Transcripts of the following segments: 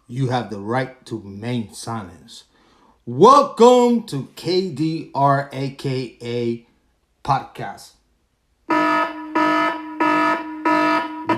you have the right to remain silent. Welcome to KDR aka Podcast.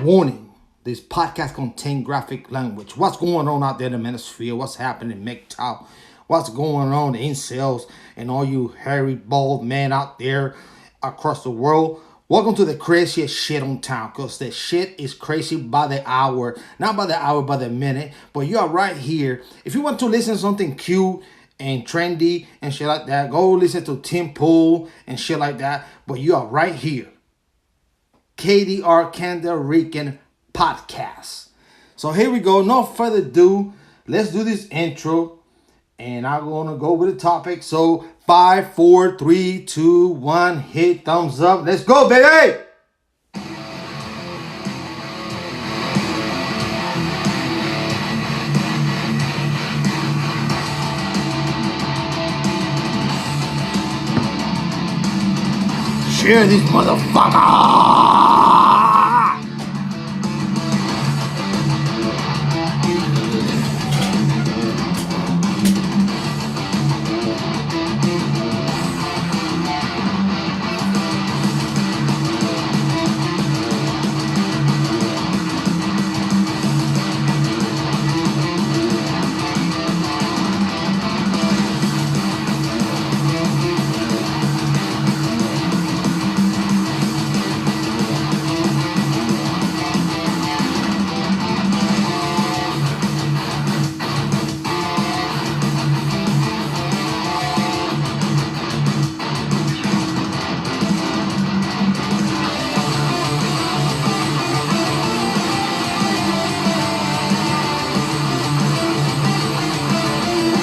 Warning, this podcast contains graphic language. What's going on out there in the manosphere? What's happening in MGTOW? What's going on in sales and all you hairy bald men out there across the world? Welcome to the craziest shit on town, because the shit is crazy by the hour. Not by the hour, by the minute. But you are right here. If you want to listen to something cute and trendy and shit like that, go listen to Tim Pool and shit like that. But you are right here. KDR Canada Rican Podcast. So here we go. No further ado. Let's do this intro. And I'm going to go with the topic. So 5, 4, 3, 2, 1. Hit thumbs up. Let's go, baby. Share this motherfucker.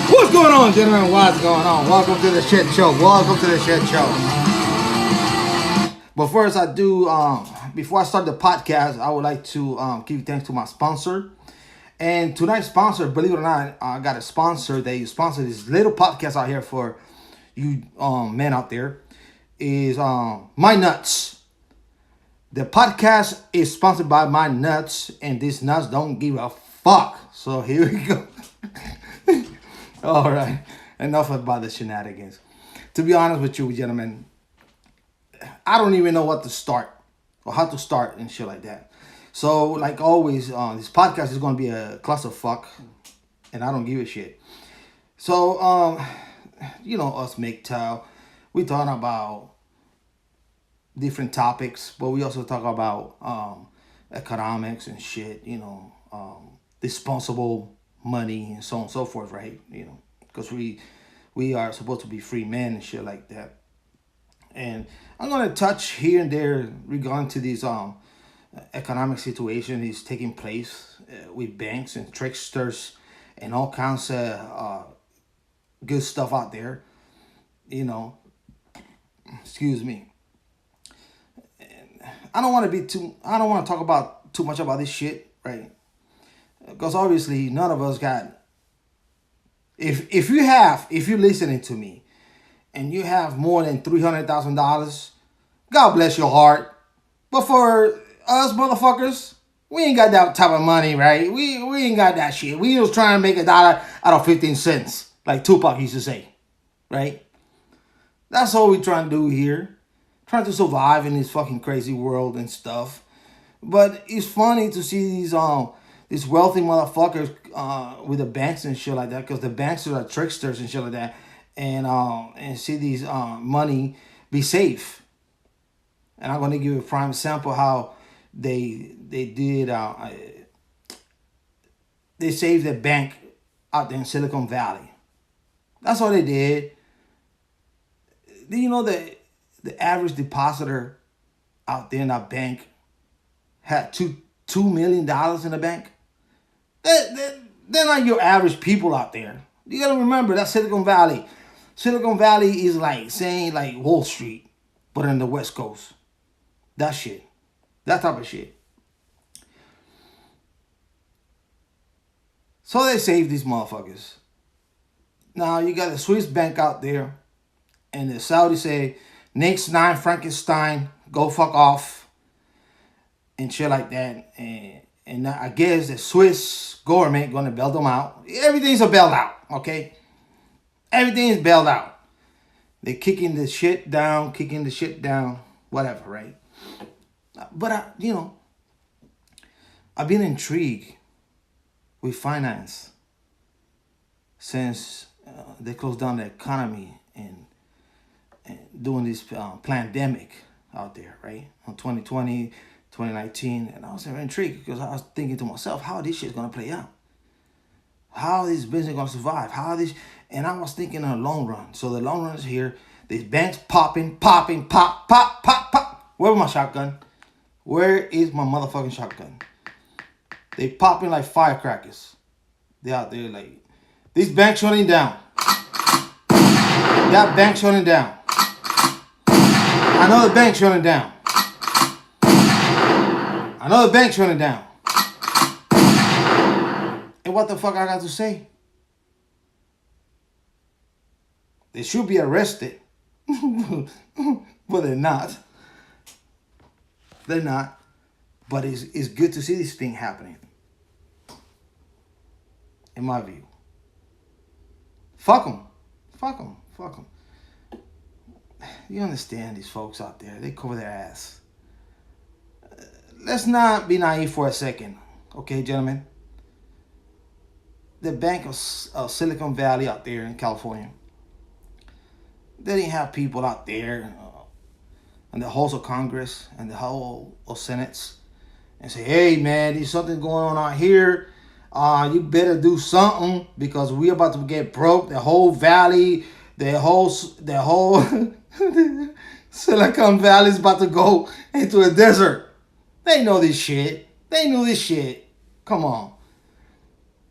What's going on, gentlemen? What's going on? Welcome to the shit show. Welcome to the shit show. But first, before I start the podcast, I would like to give thanks to my sponsor. And tonight's sponsor, believe it or not, I got a sponsor. They sponsor this little podcast out here for you men out there. Is My Nuts. The podcast is sponsored by My Nuts, and these nuts don't give a fuck. So here we go. All right, enough about the shenanigans. To be honest with you, gentlemen, I don't even know what to start or how to start and shit like that. So, like always, this podcast is going to be a clusterfuck, and I don't give a shit. So, us MGTOW, we talking about different topics, but we also talk about economics and shit, responsible money and so on and so forth, right? Because we are supposed to be free men and shit like that. And I'm gonna touch here and there regarding to these economic situation is taking place with banks and tricksters and all kinds of good stuff out there. Excuse me. I don't want to talk about too much about this shit, right? Because obviously none of us got. If you're listening to me, and you have more than $300,000, God bless your heart. But for us motherfuckers, we ain't got that type of money, right? We ain't got that shit. We just trying to make a dollar out of 15 cents, like Tupac used to say, right? That's all we trying to do here, trying to survive in this fucking crazy world and stuff. But it's funny to see these wealthy motherfuckers with the banks and shit like that, because the banks are tricksters and shit like that, and see these money be safe. And I'm gonna give you a prime example how they did they saved the bank out there in Silicon Valley. That's all they did. Do you know that the average depositor out there in that bank had $2 million in the bank? They're not your average people out there. You gotta remember that's Silicon Valley. Silicon Valley is like saying like Wall Street, but in the West Coast. That shit. That type of shit. So they saved these motherfuckers. Now you got a Swiss bank out there, and the Saudis say, Next 9 Frankenstein, go fuck off, and shit like that. And And I guess the Swiss government gonna bail them out. Everything's a bailout, okay? Everything is bailed out. They're kicking the shit down, whatever, right? But I've been intrigued with finance since they closed down the economy and doing this pandemic out there, right? On 2020, 2019, and I was very intrigued because I was thinking to myself, how this shit's gonna play out? How this business gonna survive? And I was thinking in the long run. So the long run is here. These banks popping, pop, pop, pop. Where's my shotgun? Where is my motherfucking shotgun? They popping like firecrackers. They out there like, this bank shutting down. That bank shutting down. Another bank shutting down. Another bank shutting down. And what the fuck I got to say? They should be arrested. But they're not. They're not. But it's good to see this thing happening. In my view. Fuck them. Fuck them. Fuck them. You understand these folks out there. They cover their ass. Let's not be naive for a second. Okay, gentlemen? The Bank of Silicon Valley out there in California. They didn't have people out there in the halls of Congress and the hall of Senates and say, hey, man, there's something going on out here. You better do something because we're about to get broke. The whole valley, the whole Silicon Valley is about to go into a desert. They know this shit. They knew this shit. Come on.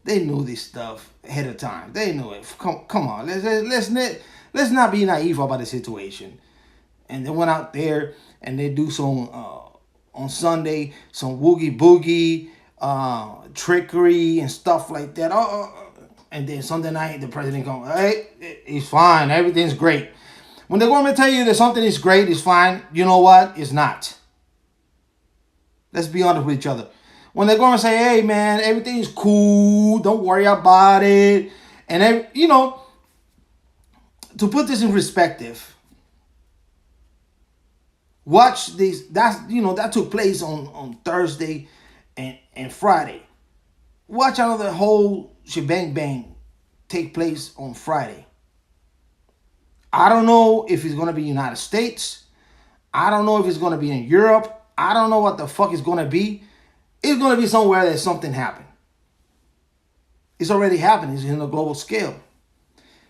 They knew this stuff ahead of time. They knew it. Come on. Let's not be naive about the situation. And they went out there and they do some on Sunday some woogie boogie trickery and stuff like that. And then Sunday night the president goes, hey, it's fine. Everything's great. When they're going to tell you that something is great, it's fine. You know what? It's not. Let's be honest with each other. When they're going to say, hey, man, everything's cool. Don't worry about it. And, to put this in perspective, watch these. That took place on Thursday and Friday. Watch out the whole shebang bang take place on Friday. I don't know if it's going to be United States. I don't know if it's going to be in Europe. I don't know what the fuck it's going to be. It's going to be somewhere that something happened. It's already happening. It's in a global scale.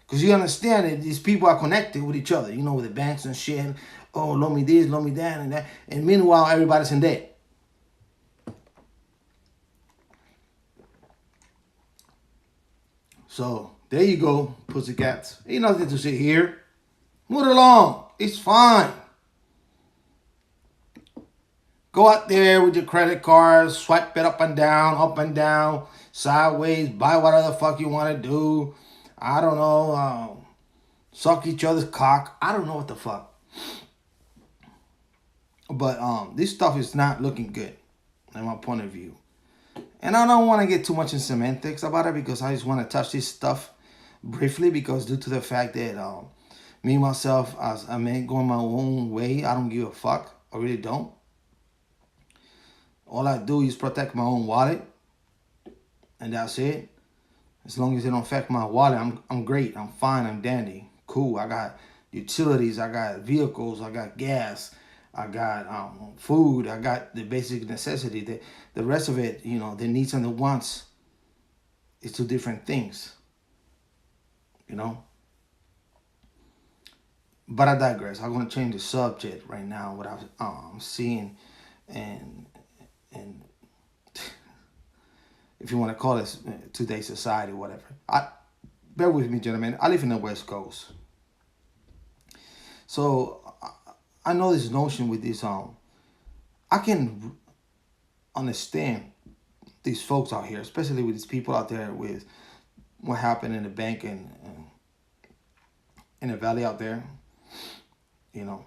Because you understand that these people are connected with each other. With the banks and shit. Oh, loan me this, loan me that, and that. And meanwhile, everybody's in debt. So, there you go, pussycats. Ain't nothing to say here. Move along. It's fine. Go out there with your credit cards, swipe it up and down, sideways, buy whatever the fuck you want to do. I don't know, suck each other's cock. I don't know what the fuck. But this stuff is not looking good, in my point of view. And I don't want to get too much in semantics about it because I just want to touch this stuff briefly because due to the fact that me, myself, as a man going my own way, I don't give a fuck. I really don't. All I do is protect my own wallet, and that's it. As long as it don't affect my wallet, I'm great. I'm fine. I'm dandy. Cool. I got utilities. I got vehicles. I got gas. I got food. I got the basic necessity. The rest of it, the needs and the wants, is two different things. But I digress. I'm going to change the subject right now. What I'm seeing and if you want to call it today's society, whatever. Bear with me, gentlemen. I live in the West Coast. So I know this notion with this, I can understand these folks out here, especially with these people out there with what happened in the bank and in the valley out there. I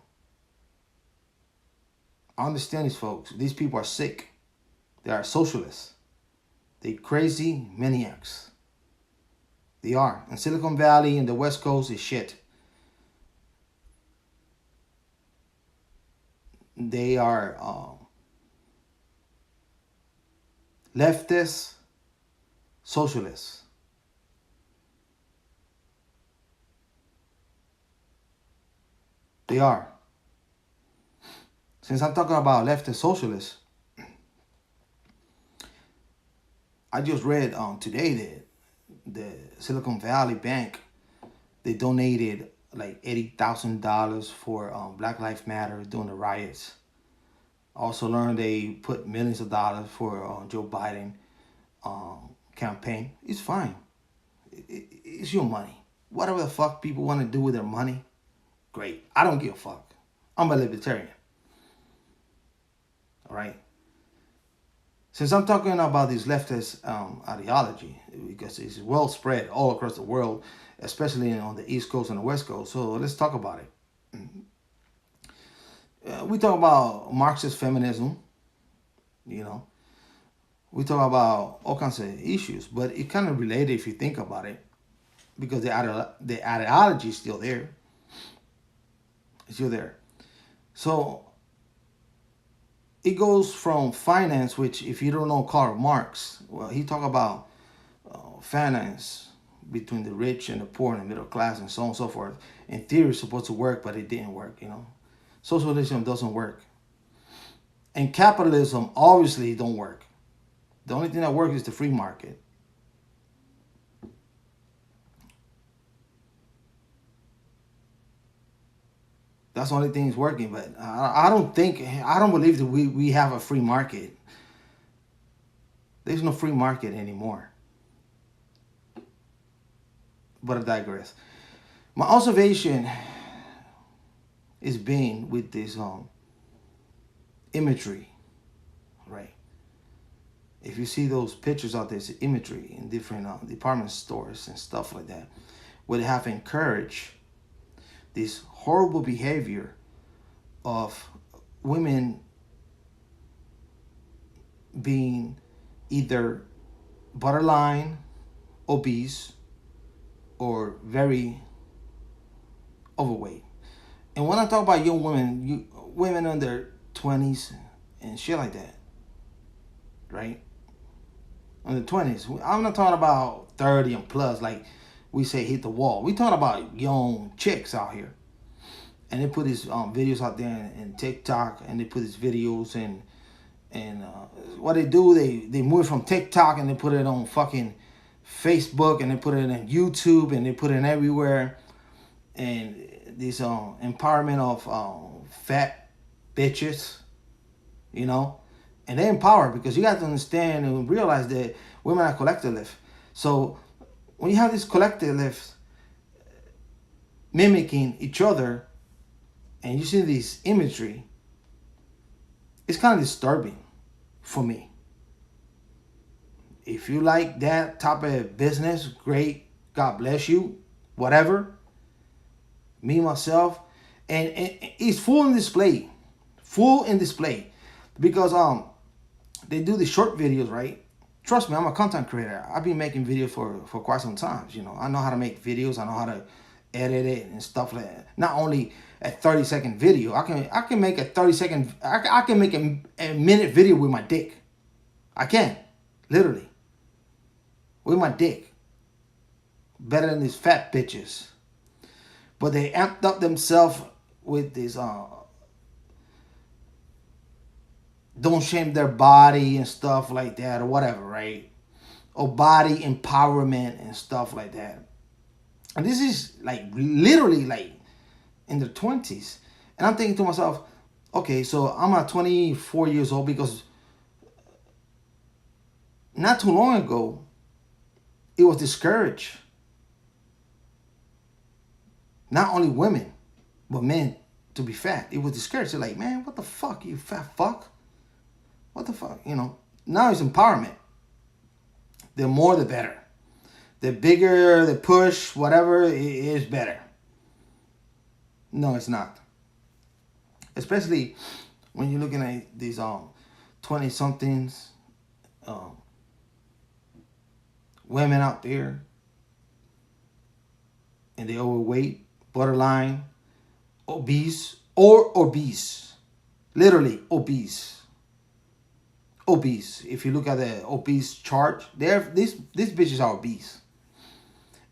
understand these folks. These people are sick. They are socialists. They crazy maniacs. They are. And Silicon Valley and the West Coast is shit. They are leftist socialists. They are. Since I'm talking about leftist socialists, I just read today that the Silicon Valley Bank, they donated like $80,000 for Black Lives Matter during the riots. Also learned they put millions of dollars for Joe Biden campaign. It's fine. It's your money. Whatever the fuck people want to do with their money, great. I don't give a fuck. I'm a libertarian. All right. Since I'm talking about this leftist ideology, because it's well spread all across the world, especially on the East Coast and the West Coast, so let's talk about it. We talk about Marxist feminism, you know. We talk about all kinds of issues, but it kind of related if you think about it, because the ideology is still there. It's still there. So it goes from finance, which if you don't know Karl Marx, well, he talk about finance between the rich and the poor and the middle class and so on and so forth. In theory, it's supposed to work, but it didn't work, you know. Socialism doesn't work. And capitalism obviously don't work. The only thing that works is the free market. That's the only thing that's working. But I don't believe that we have a free market. There's no free market anymore. But I digress. My observation is being with this imagery, right? If you see those pictures out there, it's imagery in different department stores and stuff like that, where they have encouraged this horrible behavior of women being either borderline obese or very overweight. And when I talk about young women, women under 20s and shit like that, right? Under 20s. I'm not talking about 30 and plus, like we say hit the wall. We talking about young chicks out here. And they put these videos out there in TikTok, and they put these videos and what they do, they move from TikTok and they put it on fucking Facebook, and they put it on YouTube, and they put it everywhere. And this empowerment of fat bitches, you know, and they empower, because you got to understand and realize that women are collective. So when you have these collectives mimicking each other, and you see this imagery, it's kind of disturbing for me. If you like that type of business, great. God bless you. Whatever. Me, myself. And it's full in display. Full in display. Because they do the short videos, right? Trust me, I'm a content creator. I've been making videos for quite some time. You know, I know how to make videos. I know how to edit it and stuff like that. Not only a 30-second video. I can make a 30-second. I can make a minute video with my dick. I can, literally, with my dick. Better than these fat bitches. But they amped up themselves with this don't shame their body and stuff like that, or whatever, right? Or body empowerment and stuff like that. And this is like literally like in their 20s. And I'm thinking to myself, okay, so I'm at 24 years old, because not too long ago, it was discouraged. Not only women, but men to be fat. It was discouraged. They're like, man, what the fuck, you fat fuck? What the fuck, you know? Now it's empowerment. The more, the better. The bigger the push, whatever, it is better. No, it's not. Especially when you're looking at these 20-somethings women out there and they overweight, borderline, obese, or obese. Literally obese. Obese. If you look at the obese chart, these bitches are obese.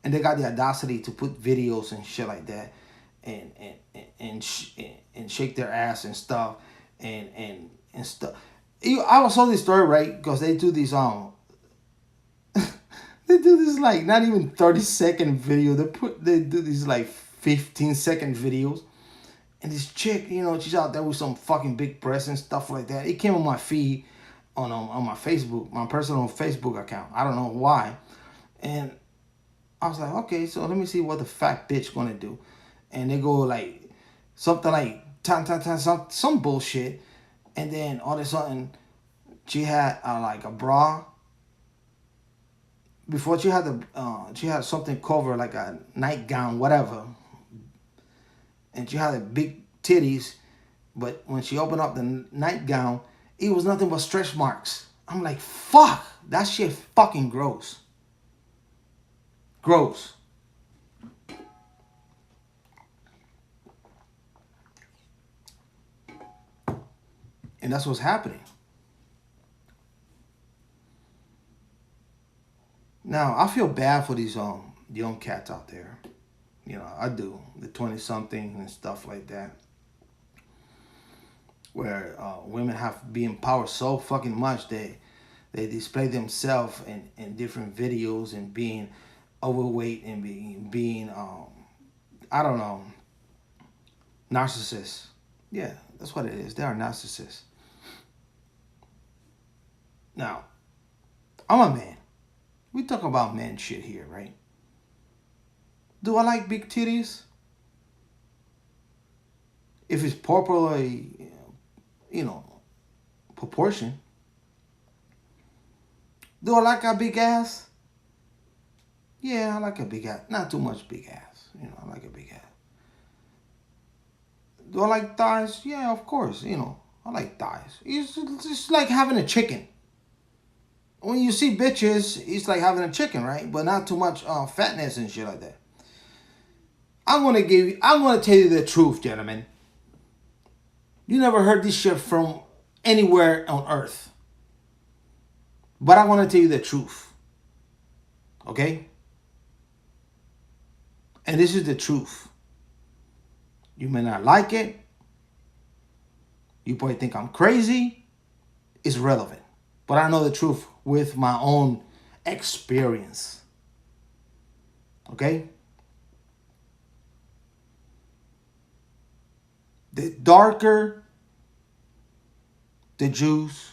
And they got the audacity to put videos and shit like that and shake their ass and stuff and stuff. I was told this story, right? Because they do these they do this like not even 30-second video. They do these like 15-second videos. And this chick, she's out there with some fucking big breasts and stuff like that. It came on my feed on my Facebook, my personal Facebook account. I don't know why. And I was like, okay, so let me see what the fat bitch gonna do. And they go like something like some bullshit. And then all of a sudden, she had like a bra. Before she had something covered like a nightgown, whatever. And she had a big titties, but when she opened up the nightgown, it was nothing but stretch marks. I'm like, fuck, that shit fucking gross. Gross. And that's what's happening. Now, I feel bad for these young cats out there. I do. The 20-something and stuff like that. Where women have been empowered so fucking much they display themselves in different videos and being overweight and being I don't know, narcissists. Yeah, that's what it is. They are narcissists. Now, I'm a man. We talk about man shit here, right? Do I like big titties? If it's properly, proportion. Do I like a big ass? Yeah, I like a big ass. Not too much big ass. I like a big ass. Do I like thighs? Yeah, of course. I like thighs. It's just like having a chicken. When you see bitches, it's like having a chicken, right? But not too much fatness and shit like that. I'm gonna tell you the truth, gentlemen. You never heard this shit from anywhere on earth. But I want to tell you the truth. Okay? And this is the truth. You may not like it. You probably think I'm crazy. It's relevant. But I know the truth with my own experience. Okay? The darker the juice,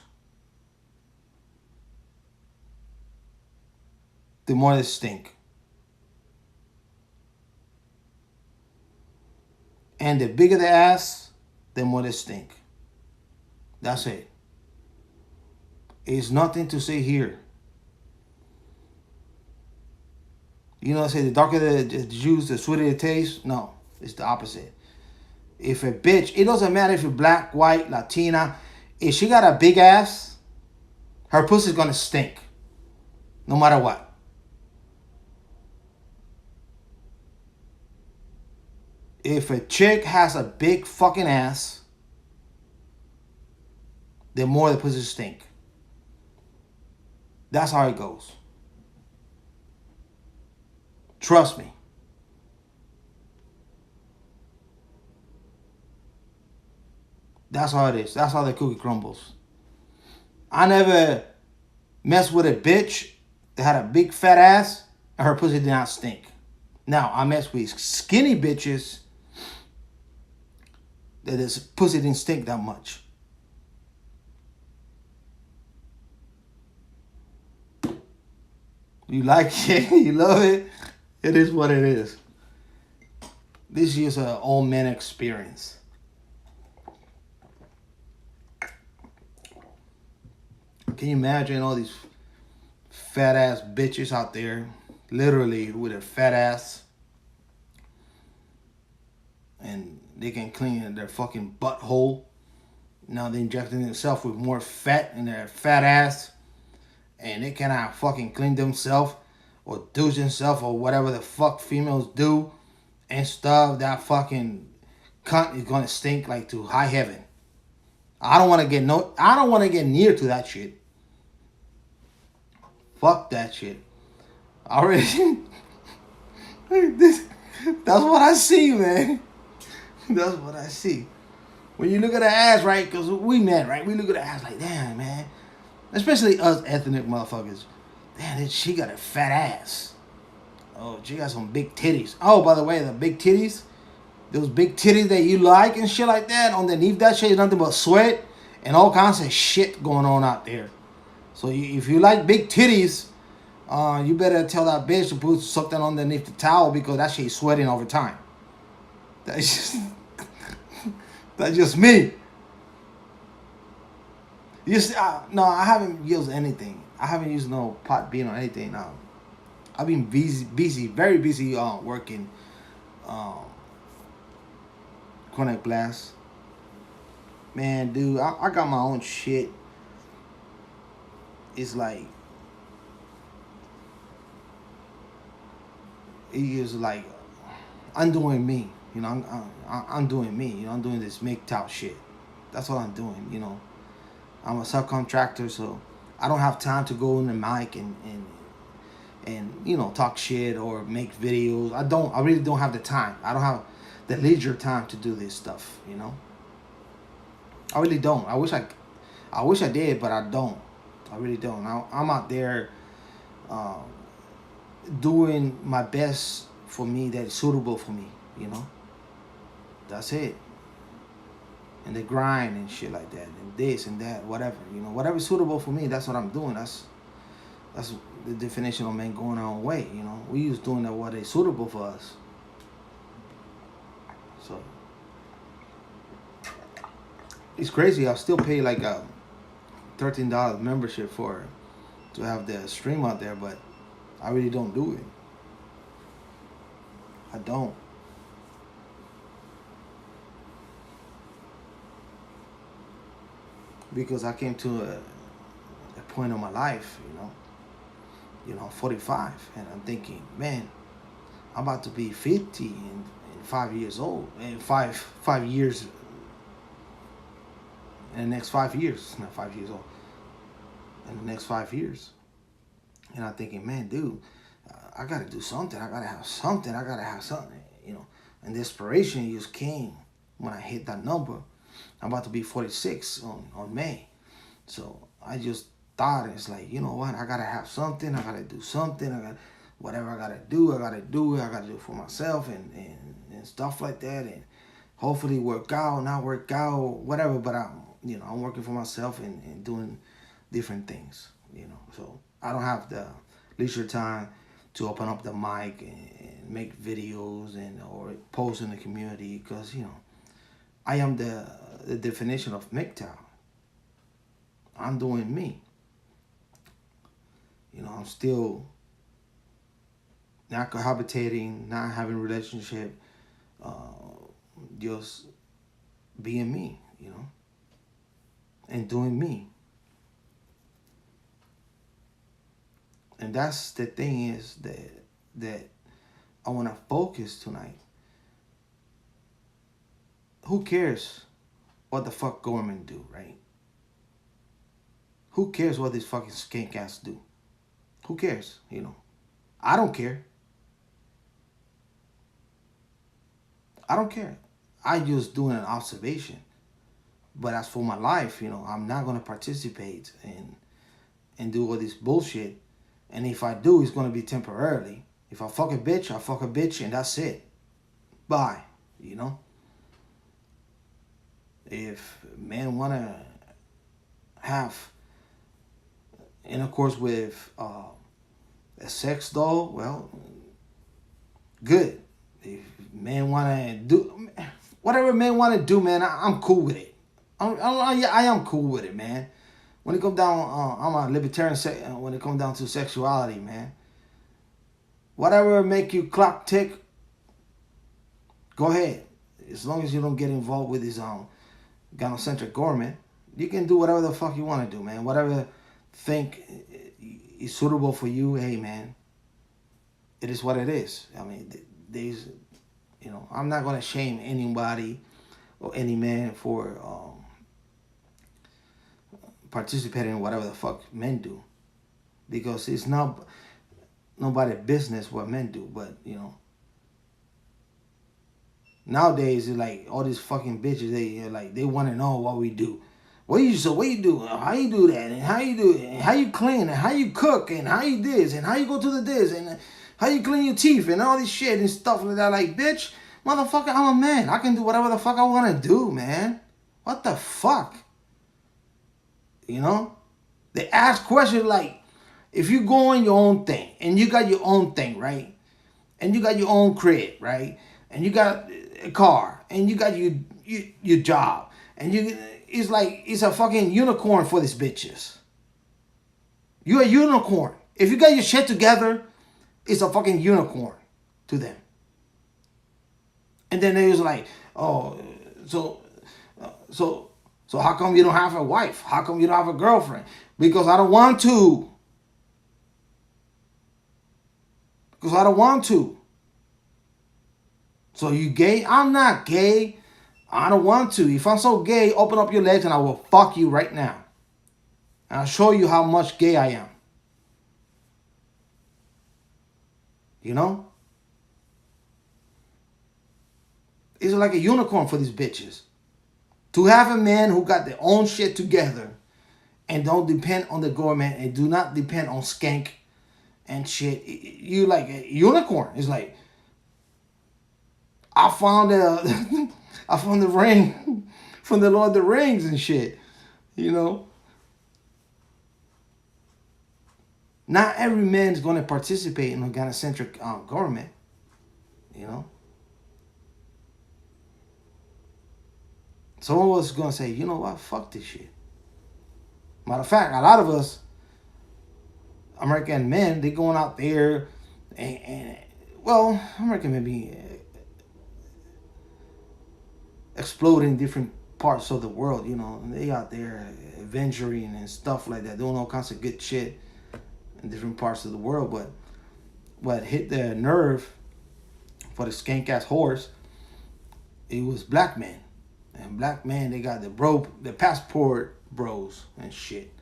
the more they stink. And the bigger the ass, the more they stink. That's it. It's nothing to say here. Say the darker the juice, the sweeter it tastes. No, it's the opposite. If a bitch, it doesn't matter if you're black, white, Latina, if she got a big ass, her pussy's gonna stink. No matter what. If a chick has a big fucking ass, the more the pussy stink. That's how it goes. Trust me. That's how it is. That's how the cookie crumbles. I never messed with a bitch that had a big fat ass and her pussy did not stink. Now, I messed with skinny bitches that his pussy didn't stink that much. You like it, you love it, it is what it is. This is an old man experience. Can you imagine all these fat ass bitches out there, literally with a fat ass, and they can clean their fucking butthole. Now they're injecting themselves with more fat in their fat ass, and they cannot fucking clean themselves. or douche himself or whatever the fuck females do and stuff, that fucking cunt is gonna stink like to high heaven. I don't want to get no. I don't want to get near to that shit. Fuck that shit. I already. this, that's what I see, man. That's what I see. When you look at the ass, right? Because we men, right? We look at the ass like, damn, man. Especially us ethnic motherfuckers. Damn, she got a fat ass. Oh, she got some big titties. Oh, by the way, the big titties, those big titties that you like and shit like that, underneath that shit is nothing but sweat and all kinds of shit going on out there. So if you like big titties, you better tell that bitch to put something underneath the towel because that shit's sweating over time. That's just, that's just me. You see, no, I haven't used anything. I haven't used no pot bean or anything. I've been busy, very busy working Connect Blast. Man, dude, I got my own shit. It's like, it is like, I'm doing me. You know, I'm doing me. You know, I'm doing this MGTOW shit. That's what I'm doing, you know. I'm a subcontractor, so I don't have time to go in the mic and you know, talk shit or make videos. I really don't have the time. I don't have the leisure time to do this stuff, you know. I really don't. I wish I did, but I don't. I really don't. I'm out there doing my best for me that's suitable for me, you know. That's it. And the grind and shit like that, and this and that, whatever, you know, whatever's suitable for me, that's what I'm doing. That's the definition of men going our own way, you know. We use doing what is suitable for us. So it's crazy. I still pay like a $13 membership to have the stream out there, but I really don't do it. I don't. Because I came to a point in my life, you know, 45, and I'm thinking, man, I'm about to be 50 in 5 years old, and 5 years, in the next 5 years, not 5 years old, in the next 5 years, and I'm thinking, man, dude, I gotta do something. I gotta have something. You know. And the inspiration just came when I hit that number. I'm about to be 46 on May. So I just thought, it's like, you know what? I gotta have something. I gotta do something. Whatever I gotta do, I gotta do it. I gotta do it for myself and stuff like that. And hopefully work out, not work out, whatever. But I'm working for myself and doing different things, you know. So I don't have the leisure time to open up the mic and make videos or post in the community, because, you know, I am the definition of MGTOW. I'm doing me. You know, I'm still not cohabitating, not having a relationship, just being me, you know, and doing me. And that's the thing is that I want to focus tonight. Who cares what the fuck government do, right? Who cares what these fucking skank ass do? Who cares, you know? I don't care. I don't care. I just doing an observation. But as for my life, you know, I'm not going to participate and do all this bullshit. And if I do, it's going to be temporarily. If I fuck a bitch, I fuck a bitch, and that's it. Bye, you know? If men want to have intercourse with a sex doll, well, good. If men want to do whatever men want to do, man, I'm cool with it. I am cool with it, man. When it comes down, I'm a libertarian. When it comes down to sexuality, man, whatever make you clock tick, go ahead. As long as you don't get involved with this gynocentric government, you can do whatever the fuck you want to do, man. Whatever think is suitable for you, hey, man, it is what it is. I mean, these, I'm not gonna shame anybody or any man for participating in whatever the fuck men do, because it's not nobody business what men do. But nowadays it's like all these fucking bitches. They want to know what we do. What you do? How you do that? And how you do it? And how you clean? And how you cook? And how you this? And how you go to the this? And how you clean your teeth? And all this shit and stuff like that. Like, bitch, motherfucker, I'm a man. I can do whatever the fuck I want to do, man. What the fuck? They ask questions like, if you go on your own thing and you got your own thing, right? And you got your own crib, right? And you got a car and you got your job and it's like it's a fucking unicorn for these bitches. You're a unicorn. If you got your shit together, it's a fucking unicorn to them. And then they was like, oh, so how come you don't have a wife? How come you don't have a girlfriend? Because I don't want to. Because I don't want to. So you gay? I'm not gay. I don't want to. If I'm so gay, open up your legs and I will fuck you right now. And I'll show you how much gay I am. It's like a unicorn for these bitches. To have a man who got their own shit together and don't depend on the government and do not depend on skank and shit. You like a unicorn. It's like, I found the ring from the Lord of the Rings and shit. Not every man is going to participate in organic-centric government. Some of us going to say, you know what, fuck this shit. Matter of fact, a lot of us, American men, they going out there and well, American men be exploding different parts of the world, and they out there adventuring and stuff like that, doing all kinds of good shit in different parts of the world. But what hit their nerve for the skank ass horse, it was black men. And black men, they got the passport bros and shit.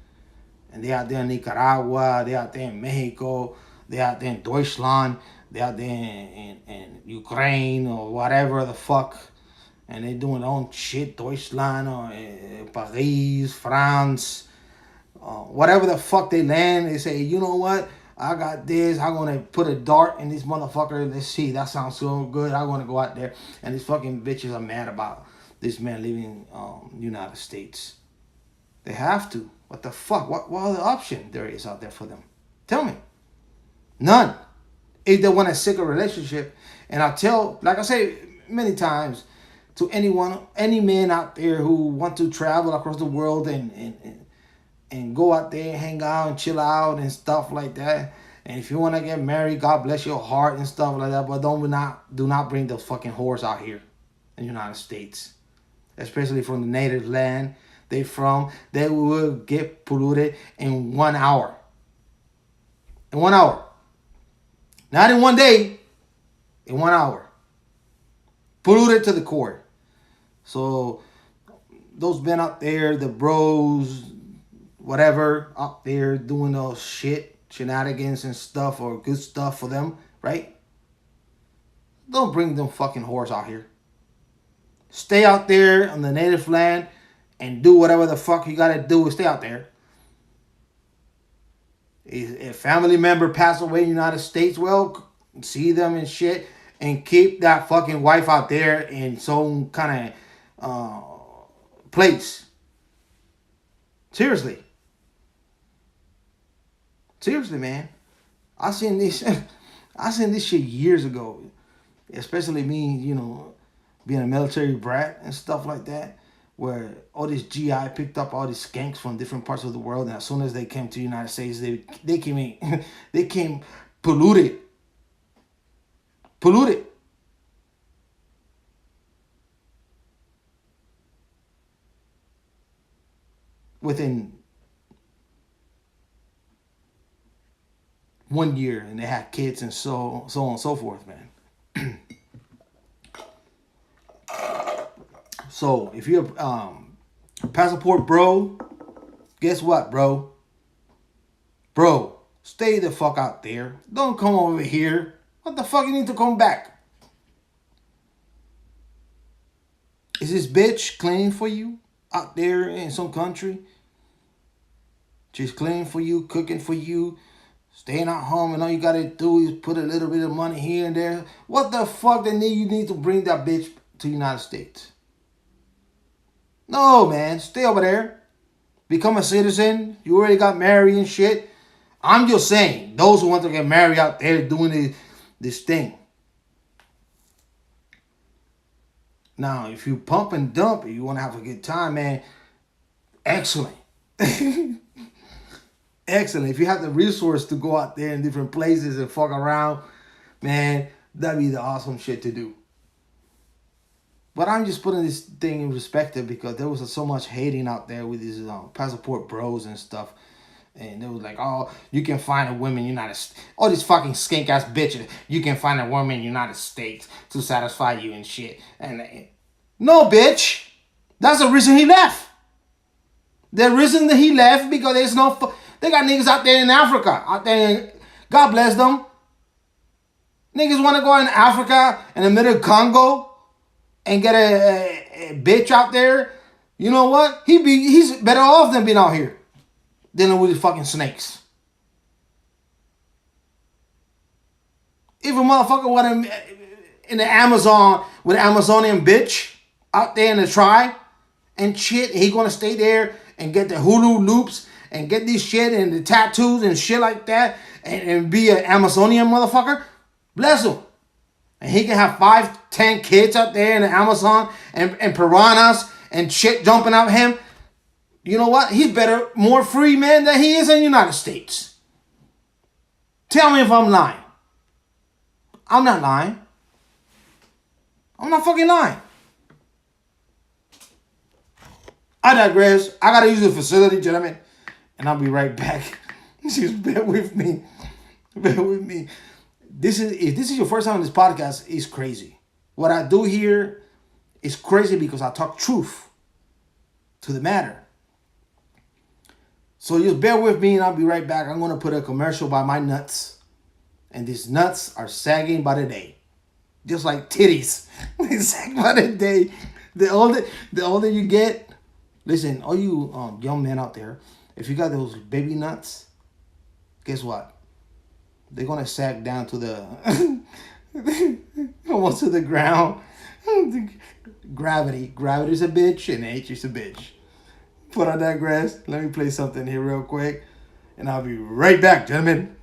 And they out there in Nicaragua, they out there in Mexico, they out there in Deutschland, they out there in Ukraine or whatever the fuck. And they doing their own shit, Deutschland or Paris, France, whatever the fuck they land. They say, you know what? I got this. I'm going to put a dart in this motherfucker. Let's see. That sounds so good. I want to go out there. And these fucking bitches are mad about this man leaving United States. They have to. What the fuck? What other option there is out there for them? Tell me. None. If they want a secret relationship. And I tell, like I say many times, to any man out there who want to travel across the world and go out there and hang out and chill out and stuff like that. And if you want to get married, God bless your heart and stuff like that. But do not bring those fucking whores out here in the United States. Especially from the native land they will get polluted in 1 hour. In 1 hour. Not in 1 day. In 1 hour. Polluted to the core. So those men out there, the bros, whatever, out there doing those shenanigans and stuff, or good stuff for them, right? Don't bring them fucking whores out here. Stay out there on the native land and do whatever the fuck you gotta do. Stay out there. If a family member passed away in the United States, well, see them and shit, and keep that fucking wife out there in some kind of place. Seriously, man. I seen this shit years ago. Especially me, being a military brat and stuff like that, where all this GI picked up all these skanks from different parts of the world, and as soon as they came to the United States, they came in, they came polluted. Within 1 year, and they had kids and so on and so forth, man. So if you're passport bro, guess what, bro? Bro, stay the fuck out there. Don't come over here. What the fuck you need to come back? Is this bitch cleaning for you out there in some country? She's cleaning for you, cooking for you, staying at home, and all you gotta do is put a little bit of money here and there. What the fuck you need to bring that bitch to the United States? No, man. Stay over there. Become a citizen. You already got married and shit. I'm just saying, those who want to get married out there doing this thing. Now, if you pump and dump, you want to have a good time, man, excellent. Excellent. If you have the resource to go out there in different places and fuck around, man, that'd be the awesome shit to do. But I'm just putting this thing in perspective because there was so much hating out there with these passport bros and stuff. And they was like, oh, you can find a woman in the United States. All these fucking skink ass bitches. You can find a woman in the United States to satisfy you and shit. And no, bitch. That's the reason he left. The reason that he left because there's no... They got niggas out there in Africa. Out there, God bless them. Niggas want to go in Africa, in the middle of Congo, and get a bitch out there. You know what? He's better off than being out here dealing with the fucking snakes. If a motherfucker want to in the Amazon with an Amazonian bitch out there in the tribe and shit, he gonna stay there and get the Hulu loops and get this shit and the tattoos and shit like that and be an Amazonian motherfucker, bless him. And he can have 5, 10 kids out there in the Amazon and piranhas and shit jumping out of him. You know what? He's better, more free man than he is in the United States. Tell me if I'm lying. I'm not lying. I'm not fucking lying. I digress. I gotta use the facility, gentlemen. And I'll be right back. Just bear with me. Bear with me. If this is your first time on this podcast, it's crazy. What I do here is crazy because I talk truth to the matter. So just bear with me and I'll be right back. I'm going to put a commercial by my nuts. And these nuts are sagging by the day. Just like titties. They sag by the day. The older you get. Listen, all you young men out there, if you got those baby nuts, guess what? They're going to sag down to the... almost to the ground. Gravity. Gravity's a bitch and nature's a bitch. But I digress. Let me play something here real quick. And I'll be right back, gentlemen.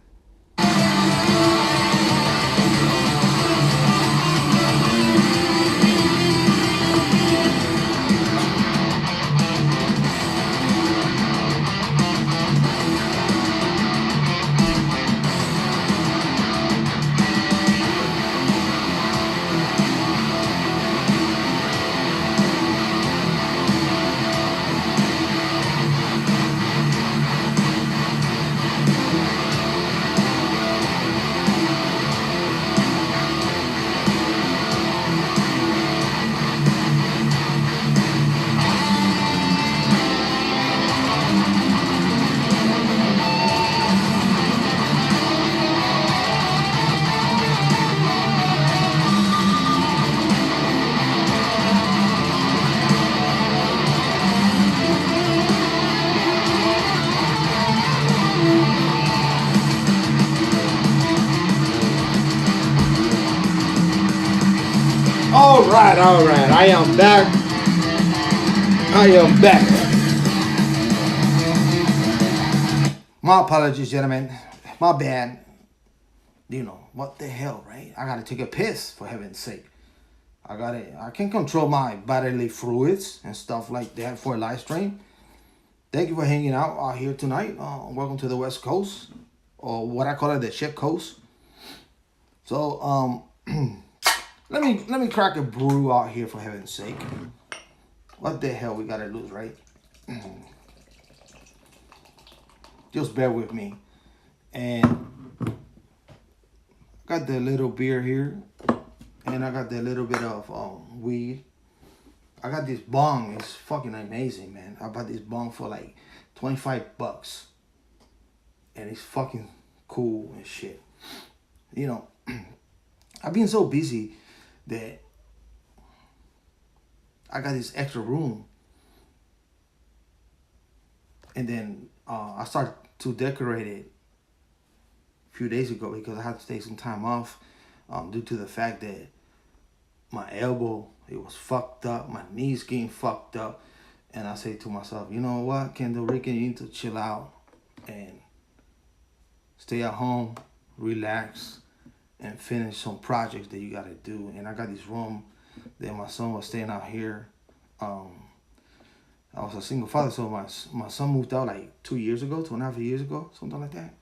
All right. I am back. My apologies, gentlemen. My bad. You know, what the hell, right? I gotta take a piss, for heaven's sake. I can control my bodily fluids and stuff like that for a live stream. Thank you for hanging out here tonight. Welcome to the West Coast, or what I call it, the shit coast. So, let me crack a brew out here for heaven's sake. What the hell we gotta lose, right? Just bear with me. And got the little beer here, and I got the little bit of weed. I got this bong. It's fucking amazing, man. I bought this bong for like $25, and it's fucking cool and shit. You know, I've been so busy that I got this extra room, and then I started to decorate it a few days ago because I had to take some time off due to the fact that my elbow, it was fucked up, my knees getting fucked up, and I say to myself, you know what, Kendall Ricken, you need to chill out and stay at home, relax, and finish some projects that you gotta do. And I got this room that my son was staying out here. I was a single father, so my son moved out like 2 years ago, 2.5 years ago, something like that.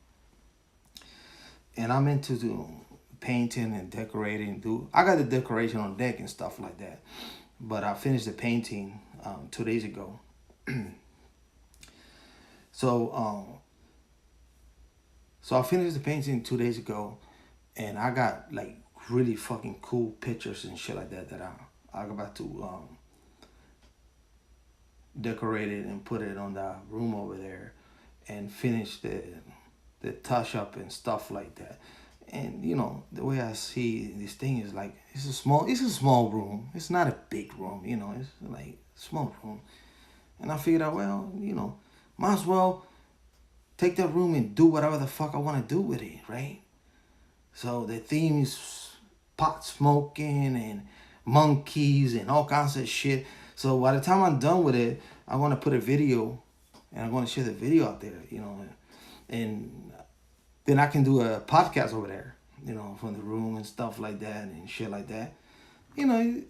And I'm into painting and decorating. I got the decoration on deck and stuff like that. But I finished the painting 2 days ago. So I finished the painting 2 days ago, and I got like really fucking cool pictures and shit like that I'm about to decorate it and put it on the room over there, and finish the touch up and stuff like that. And you know, the way I see this thing is like it's a small room. It's not a big room, you know. It's like a small room. And I figured out, well, you know, might as well take that room and do whatever the fuck I want to do with it, right? So the theme is pot smoking and monkeys and all kinds of shit. So by the time I'm done with it, I want to put a video, and I'm going to share the video out there, you know, and then I can do a podcast over there, you know, from the room and stuff like that and shit like that. You know,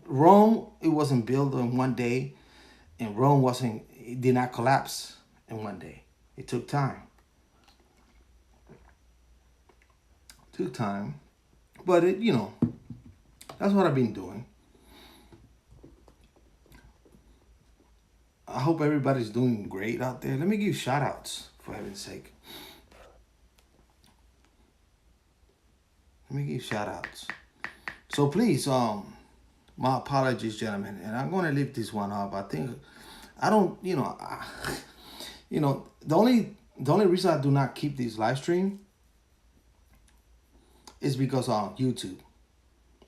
Rome, it wasn't built in one day, and Rome it did not collapse in one day. It took time. But it, you know, that's what I've been doing. I hope everybody's doing great out there. Let me give shout outs, for heaven's sake. Let me give shout outs. So please, my apologies, gentlemen. And I'm going to leave this one up. The only reason I do not keep this live stream is because on YouTube.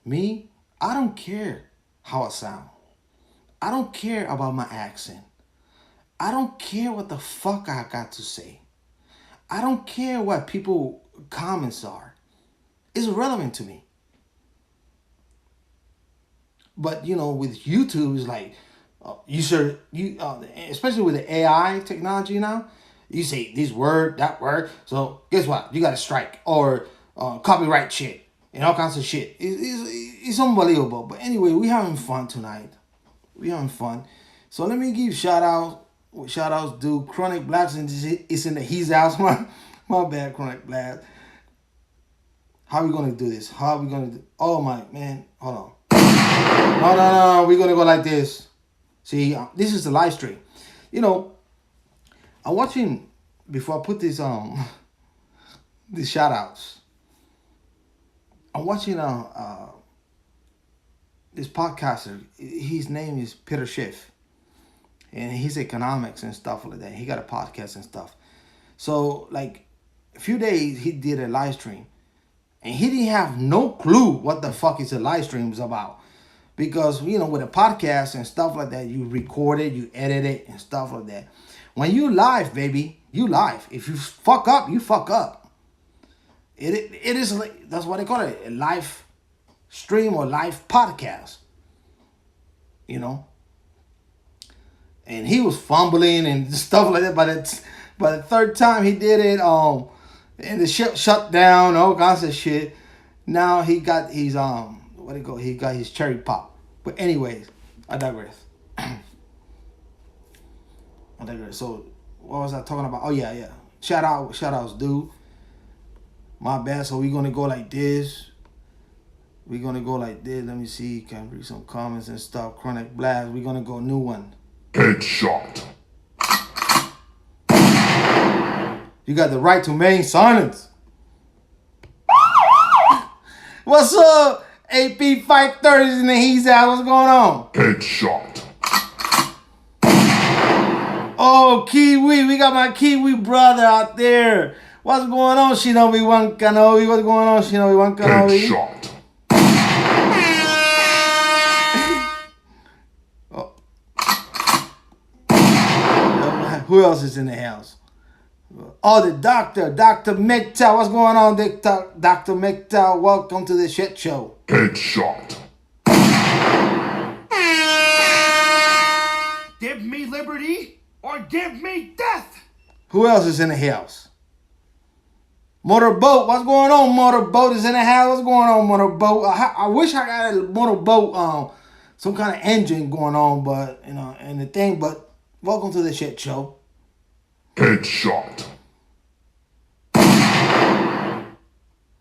Me, I don't care how I sound. I don't care about my accent. I don't care what the fuck I got to say. I don't care what people comments are. It's irrelevant to me. But you know, with YouTube, it's like especially with the AI technology now, you say this word, that word. So guess what? You got a strike or copyright shit and all kinds of shit. It's unbelievable. But anyway, we having fun tonight. We having fun. So let me give shout outs. Shout outs do Chronic Blacks is in his house. My bad, Chronic Blacks. How are we gonna do this? How are we gonna do? Oh my man, hold on. No. We're gonna go like this. See, this is the live stream. You know, I'm watching before I put this these shout outs. I'm watching this podcaster. His name is Peter Schiff, and he's economics and stuff like that. He got a podcast and stuff. So like a few days he did a live stream, and he didn't have no clue what the fuck is a live stream is about. Because, you know, with a podcast and stuff like that, you record it, you edit it and stuff like that. When you live, baby, you live. If you fuck up, you fuck up. It is like, that's what they call it, a live stream or live podcast. You know? And he was fumbling and stuff like that. By the third time he did it, and the ship shut down, all kinds of shit. Now he got his he got his cherry pop. But anyways, I digress. So what was I talking about? Oh yeah. Shout outs, dude. My bad. So we're gonna go like this. Let me see. Can read some comments and stuff. Chronic Blast. We're gonna go new one. Headshot. You got the right to remain silent. What's up? AP 530s in the He's out. What's going on? Headshot. Oh, Kiwi. We got my Kiwi brother out there. What's going on, Shinobi Wankanobi? What's going on, Shinobi Wankanobi? Headshot. Who else is in the house? Oh, the doctor, Dr. MGTOW. What's going on, Dr. MGTOW? Welcome to the shit show. Headshot. Give me liberty or give me death. Who else is in the house? Motorboat. What's going on? Motorboat is in the house. What's going on, Motorboat? I wish I got a Motorboat, some kind of engine going on, but and the thing. But welcome to the shit show. Headshot.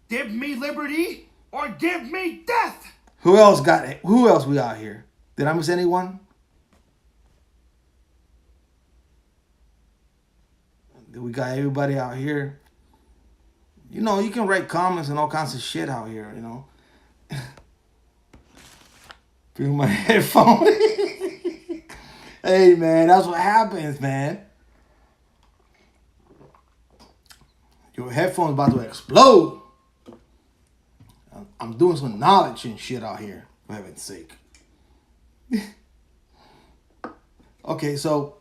Give me liberty or give me death. Who else got it? Who else we out here? Did I miss anyone? We got everybody out here. You can write comments and all kinds of shit out here, Feel my headphone. Hey, man, that's what happens, man. Your headphone's about to explode. I'm doing some knowledge and shit out here, for heaven's sake. Okay, so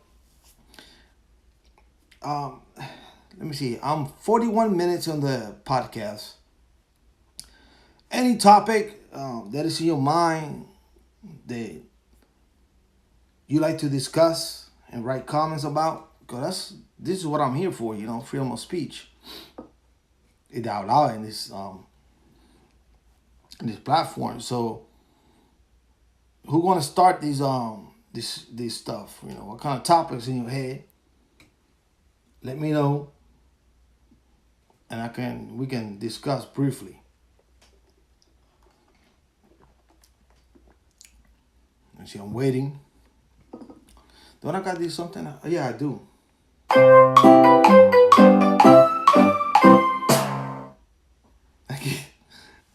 let me see. I'm 41 minutes on the podcast. Any topic that is in your mind that you like to discuss and write comments about, because this is what I'm here for, freedom of speech. It's out loud in this platform. So who gonna start these this stuff? What kind of topics in your head? Let me know, and we can discuss briefly. Let's see, I'm waiting. Don't I gotta do something? Yeah, I do.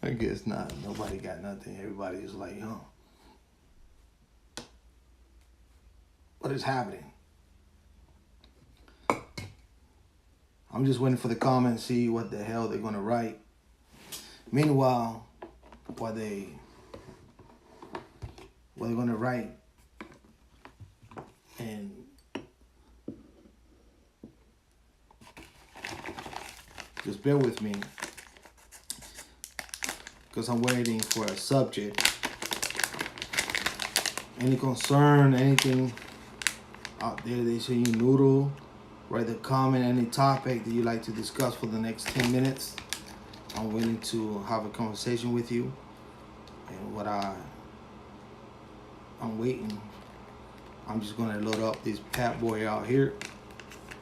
I guess not. Nobody got nothing. Everybody is like, what is happening? I'm just waiting for the comments, see what the hell they're gonna write. Meanwhile, what they're gonna write, and just bear with me, because I'm waiting for a subject. Any concern, anything out there they say you noodle, write a comment, any topic that you like to discuss for the next 10 minutes. I'm willing to have a conversation with you. And I'm waiting. I'm just gonna load up this Pat Boy out here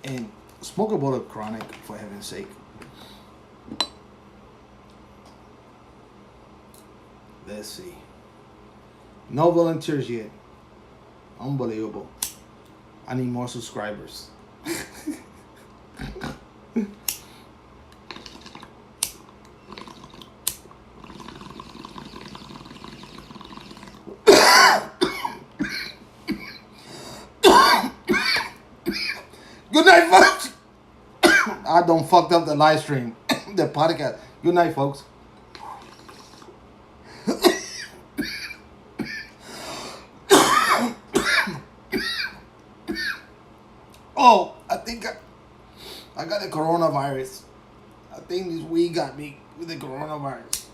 and smoke a bowl of Chronic, for heaven's sake. Let's see. No volunteers yet. Unbelievable. I need more subscribers. Good night, folks. I don't fucked up the live stream, the podcast. Good night, folks. Oh, I think I got the coronavirus. I think this weed got me with the coronavirus.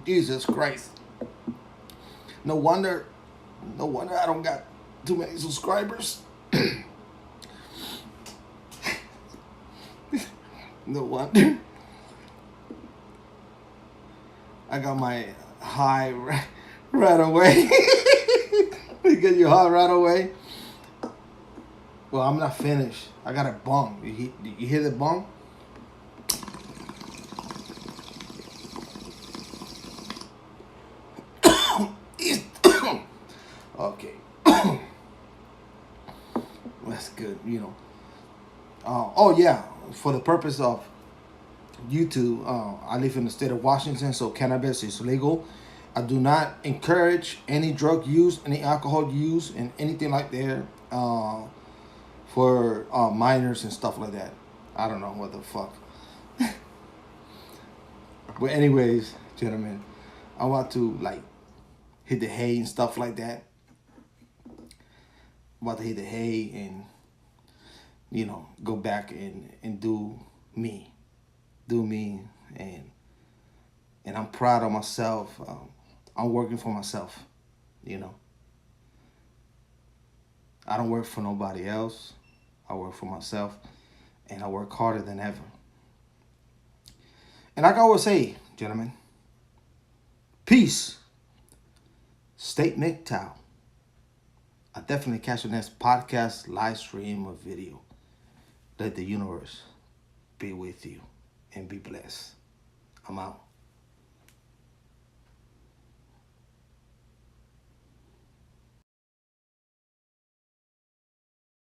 Jesus Christ. No wonder I don't got too many subscribers. No wonder. I got my high right away. You get your high right away. Well, I'm not finished. I got a bong. You hear the bong? Okay. That's good, you know. Oh yeah, for the purpose of YouTube, I live in the state of Washington, so cannabis is legal. I do not encourage any drug use, any alcohol use, and anything like that for minors and stuff like that. I don't know what the fuck. But anyways, gentlemen, I want to like hit the hay and stuff like that. About to hit the hay and go back and do me, and I'm proud of myself. I'm working for myself, you know. I don't work for nobody else. I work for myself, and I work harder than ever. And like I always say, gentlemen, peace. State MGTOW. I definitely catch you next podcast, live stream, or video. Let the universe be with you and be blessed. I'm out.